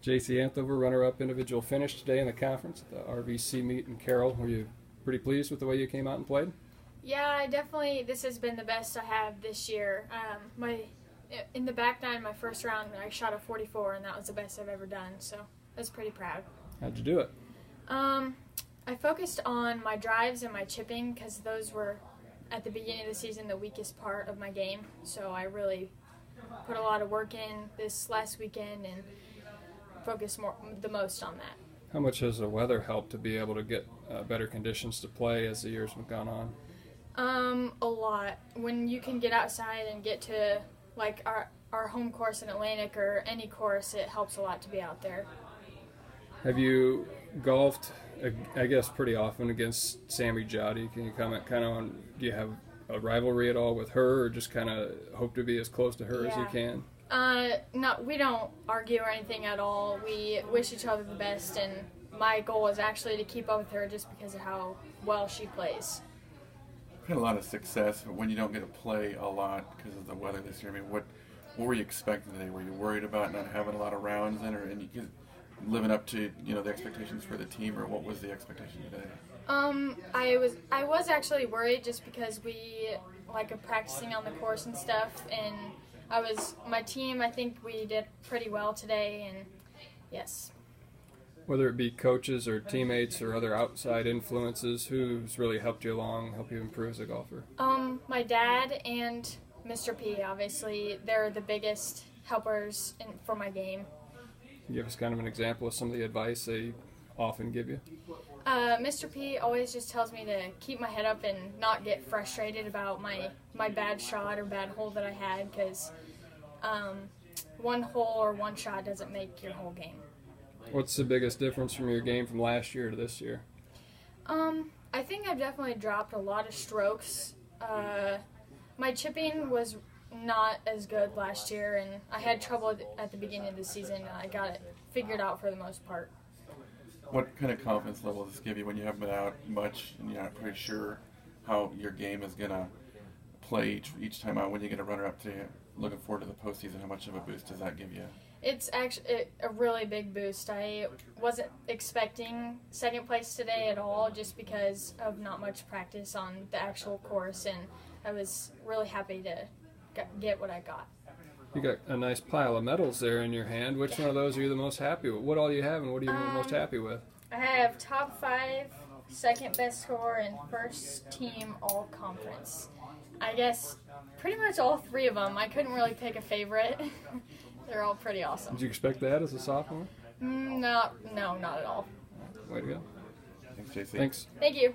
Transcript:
Jacey Anthofer, runner-up individual finish today in the conference at the RVC meet in Carroll. Were you pretty pleased with the way you came out and played? Yeah, this has been the best I have this year. In the back nine, my first round, I shot a 44, and that was the best I've ever done, so I was pretty proud. How'd you do it? I focused on my drives and my chipping because those were, at the beginning of the season, the weakest part of my game. So I really put a lot of work in this last weekend and focused the most on that. How much has the weather helped to be able to get better conditions to play as the years have gone on? A lot. When you can get outside and get to like our home course in Atlantic or any course, it helps a lot to be out there. Have you golfed, I guess, pretty often against Sammy Jotty? Can you comment kind of on, do you have a rivalry at all with her, or just kind of hope to be as close to her as you can? No, we don't argue or anything at all. We wish each other the best, and my goal is actually to keep up with her just because of how well she plays. You've had a lot of success, but when you don't get to play a lot because of the weather this year, I mean, what were you expecting today? Were you worried about not having a lot of rounds in, or living up to the expectations for the team, or what was the expectation today? I was actually worried just because we practicing on the course and stuff, and my team, I think we did pretty well today, and yes. Whether it be coaches or teammates or other outside influences, who's really helped you along, help you improve as a golfer? My dad and Mr. P, obviously, they're the biggest helpers for my game. Can you give us kind of an example of some of the advice they often give you? Mr. P always just tells me to keep my head up and not get frustrated about my bad shot or bad hole that I had, because one hole or one shot doesn't make your whole game. What's the biggest difference from your game from last year to this year? I think I've definitely dropped a lot of strokes. My chipping was not as good last year, and I had trouble at the beginning of the season. I got it figured out for the most part. What kind of confidence level does this give you when you haven't been out much and you're not pretty sure how your game is going to play each time out? When you get a runner-up to looking forward to the postseason, how much of a boost does that give you? It's actually a really big boost. I wasn't expecting second place today at all, just because of not much practice on the actual course, and I was really happy to get what I got. You got a nice pile of medals there in your hand. Which one of those are you the most happy with? What all you have, and what are you most happy with? I have top 5, second best score, and first team all conference. I guess pretty much all 3 of them. I couldn't really pick a favorite. They're all pretty awesome. Did you expect that as a sophomore? No, not at all. Way to go. Thanks, Jacey. Thanks. Thank you.